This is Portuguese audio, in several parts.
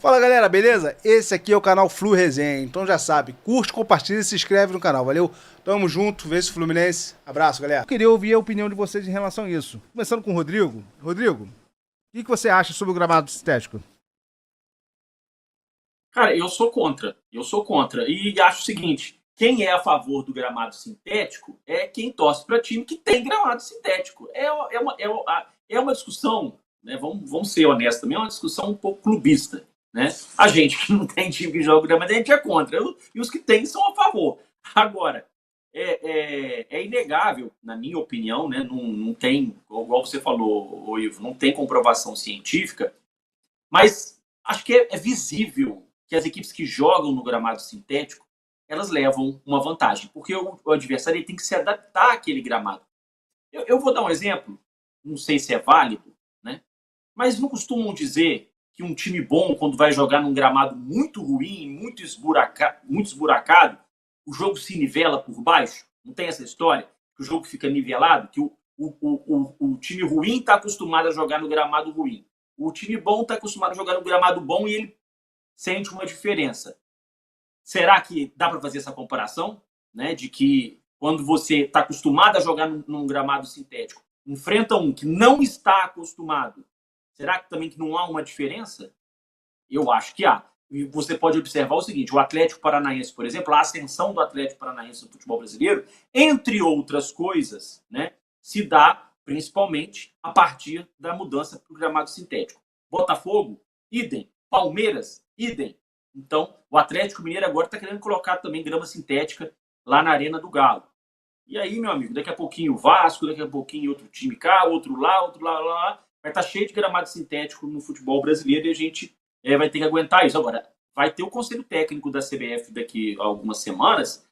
Fala galera, beleza? Esse aqui é o canal Flu Resenha, então já sabe, curte, compartilha e se inscreve no canal, valeu? Tamo junto, vê se Fluminense. Abraço, galera. Eu queria ouvir a opinião de vocês em relação a isso. Começando com o Rodrigo. Rodrigo, o que você acha sobre o gramado sintético? Cara, eu sou contra. Eu sou contra. E acho o seguinte: quem é a favor do gramado sintético é quem torce para time que tem gramado sintético. É uma discussão, né? Vamos ser honestos também, é uma discussão um pouco clubista. Né? A gente que não tem time que joga gramado, a gente é contra. E os que tem são a favor. Agora, é inegável, na minha opinião, né? Não tem, igual você falou, Ivo, não tem comprovação científica, mas acho que é visível que as equipes que jogam no gramado sintético, elas levam uma vantagem, porque o adversário ele tem que se adaptar àquele gramado. Eu vou dar um exemplo, não sei se é válido, né? Mas não costumam dizer que um time bom, quando vai jogar num gramado muito ruim, muito esburacado, o jogo se nivela por baixo? Não tem essa história? Que o jogo fica nivelado? Que o time ruim está acostumado a jogar no gramado ruim. O time bom está acostumado a jogar no gramado bom e ele sente uma diferença. Será que dá para fazer essa comparação? Né, de que quando você está acostumado a jogar num gramado sintético, enfrenta um que não está acostumado, será que também não há uma diferença? Eu acho que há. E você pode observar o seguinte: o Atlético Paranaense, por exemplo, a ascensão do Atlético Paranaense no futebol brasileiro, entre outras coisas, né, se dá principalmente a partir da mudança para o gramado sintético. Botafogo, idem. Palmeiras, idem. Então, o Atlético Mineiro agora está querendo colocar também grama sintética lá na Arena do Galo. E aí, meu amigo, daqui a pouquinho o Vasco, daqui a pouquinho outro time cá, outro lá, vai estar cheio de gramado sintético no futebol brasileiro e a gente vai ter que aguentar isso. Agora, vai ter o conselho técnico da CBF daqui a algumas semanas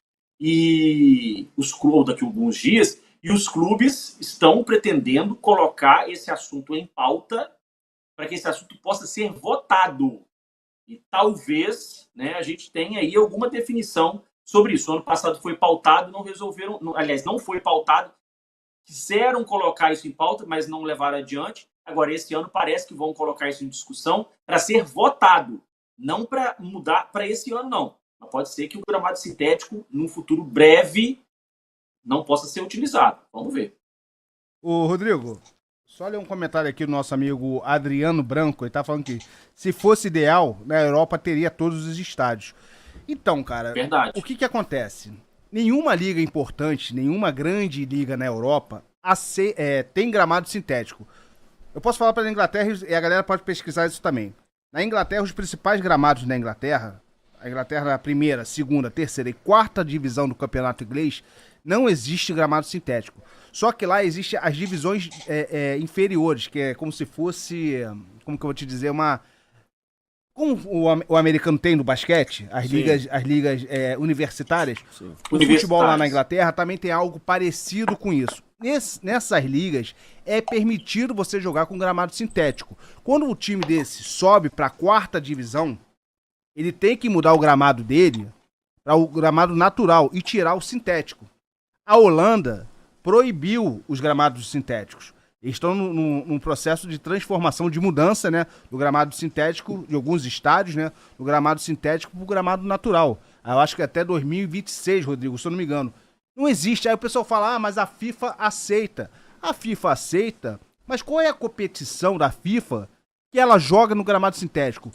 ou daqui a alguns dias, e os clubes estão pretendendo colocar esse assunto em pauta para que esse assunto possa ser votado. E talvez, né, a gente tenha aí alguma definição sobre isso. O ano passado foi pautado, não resolveram, aliás, não foi pautado, quiseram colocar isso em pauta, mas não levaram adiante. Agora, esse ano parece que vão colocar isso em discussão para ser votado, não para mudar para esse ano, não. Mas pode ser que o gramado sintético, num futuro breve, não possa ser utilizado. Vamos ver. Ô, Rodrigo, só ler um comentário aqui do nosso amigo Adriano Branco. Ele tá falando que se fosse ideal, na Europa teria todos os estádios. Então, cara, Verdade. o que acontece? Nenhuma liga importante, nenhuma grande liga na Europa tem gramado sintético. Eu posso falar para a Inglaterra e a galera pode pesquisar isso também. Na Inglaterra, os principais gramados da Inglaterra, a Inglaterra na primeira, segunda, terceira e quarta divisão do campeonato inglês, não existe gramado sintético. Só que lá existem as divisões inferiores, que é como se fosse, como que eu vou te dizer, como o americano tem no basquete, as ligas universitárias, Sim. O futebol lá na Inglaterra também tem algo parecido com isso. Nessas ligas é permitido você jogar com gramado sintético. Quando o time desse sobe para a quarta divisão, ele tem que mudar o gramado dele para o gramado natural e tirar o sintético. A Holanda proibiu os gramados sintéticos. Eles estão num processo de transformação, de mudança, né, do gramado sintético, de alguns estádios, né, do gramado sintético para o gramado natural. Eu acho que até 2026, Rodrigo, se eu não me engano. Não existe. Aí o pessoal fala, mas a FIFA aceita. A FIFA aceita, mas qual é a competição da FIFA que ela joga no gramado sintético?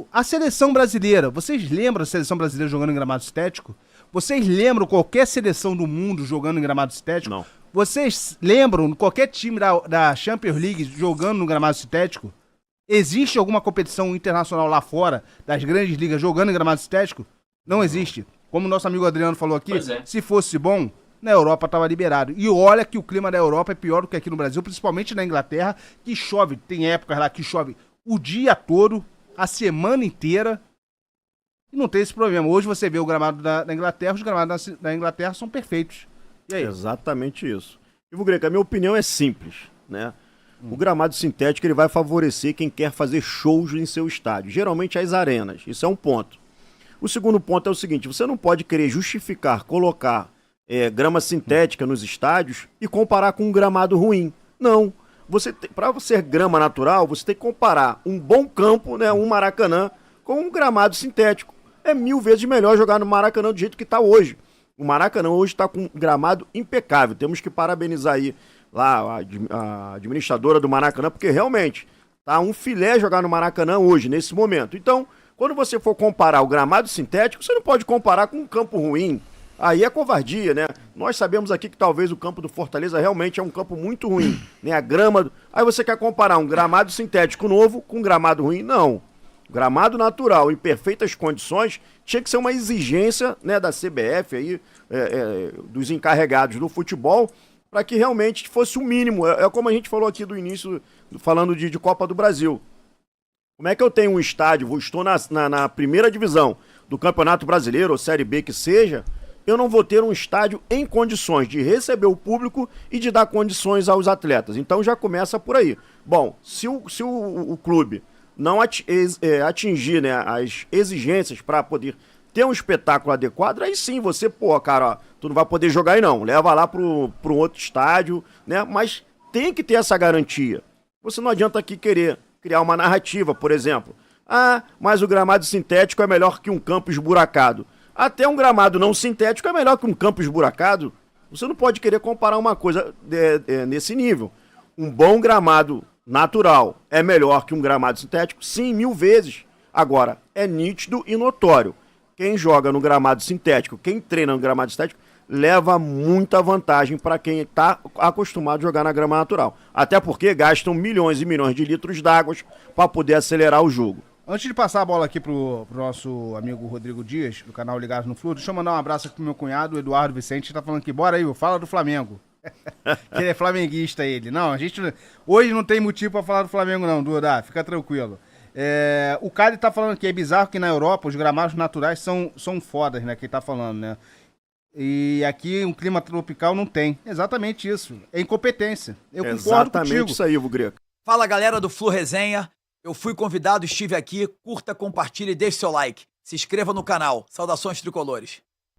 A seleção brasileira, vocês lembram da seleção brasileira jogando em gramado sintético? Vocês lembram qualquer seleção do mundo jogando em gramado sintético? Não. Vocês lembram qualquer time da Champions League jogando no gramado sintético? Existe alguma competição internacional lá fora, das grandes ligas, jogando em gramado sintético? Não existe. Como o nosso amigo Adriano falou aqui, se fosse bom, na Europa estava liberado. E olha que o clima da Europa é pior do que aqui no Brasil, principalmente na Inglaterra, que chove, tem épocas lá que chove o dia todo, a semana inteira, e não tem esse problema. Hoje você vê o gramado da Inglaterra, os gramados da Inglaterra são perfeitos. E aí? Exatamente isso. Ivo Greco, a minha opinião é simples, né? O gramado sintético ele vai favorecer quem quer fazer shows em seu estádio, geralmente as arenas. Isso é um ponto. O segundo ponto é o seguinte: você não pode querer justificar colocar grama sintética nos estádios e comparar com um gramado ruim. Não. Para você grama natural, você tem que comparar um bom campo, né, um Maracanã, com um gramado sintético. É 1000 vezes melhor jogar no Maracanã do jeito que está hoje. O Maracanã hoje está com um gramado impecável. Temos que parabenizar aí lá a administradora do Maracanã, porque realmente tá um filé jogar no Maracanã hoje, nesse momento. Então, quando você for comparar o gramado sintético, você não pode comparar com um campo ruim. Aí é covardia, né? Nós sabemos aqui que talvez o campo do Fortaleza realmente é um campo muito ruim, né? A grama... Aí você quer comparar um gramado sintético novo com um gramado ruim? Não. Gramado natural, em perfeitas condições, tinha que ser uma exigência, né, da CBF, aí, dos encarregados do futebol, para que realmente fosse o mínimo. É como a gente falou aqui do início, falando de Copa do Brasil. Como é que eu tenho um estádio, estou na primeira divisão do Campeonato Brasileiro, ou Série B que seja, eu não vou ter um estádio em condições de receber o público e de dar condições aos atletas. Então já começa por aí. Bom, se o clube não atingir, né, as exigências para poder ter um espetáculo adequado, aí sim você, cara, ó, tu não vai poder jogar aí não, leva lá pro um outro estádio, né, mas tem que ter essa garantia. Você não adianta aqui querer criar uma narrativa, por exemplo, mas o gramado sintético é melhor que um campo esburacado. Até um gramado não sintético é melhor que um campo esburacado. Você não pode querer comparar uma coisa nesse nível. Um bom gramado natural é melhor que um gramado sintético? Sim, 1000 vezes. Agora, é nítido e notório. Quem joga no gramado sintético, quem treina no gramado sintético, leva muita vantagem para quem está acostumado a jogar na grama natural. Até porque gastam milhões e milhões de litros d'água para poder acelerar o jogo. Antes de passar a bola aqui pro nosso amigo Rodrigo Dias, do canal Ligados no Flu, deixa eu mandar um abraço aqui pro meu cunhado, o Eduardo Vicente, que tá falando aqui, bora aí, fala do Flamengo. Que ele é flamenguista, ele. Não, a gente hoje não tem motivo pra falar do Flamengo não, Duda, fica tranquilo. O Cali tá falando que é bizarro que na Europa os gramados naturais são fodas, né, que ele tá falando, né. E aqui um clima tropical não tem. Exatamente isso, é incompetência. Eu concordo contigo. Exatamente isso aí, Ivo Greco. Fala, galera do Flu Resenha. Eu fui convidado, estive aqui. Curta, compartilhe e deixe seu like. Se inscreva no canal. Saudações tricolores.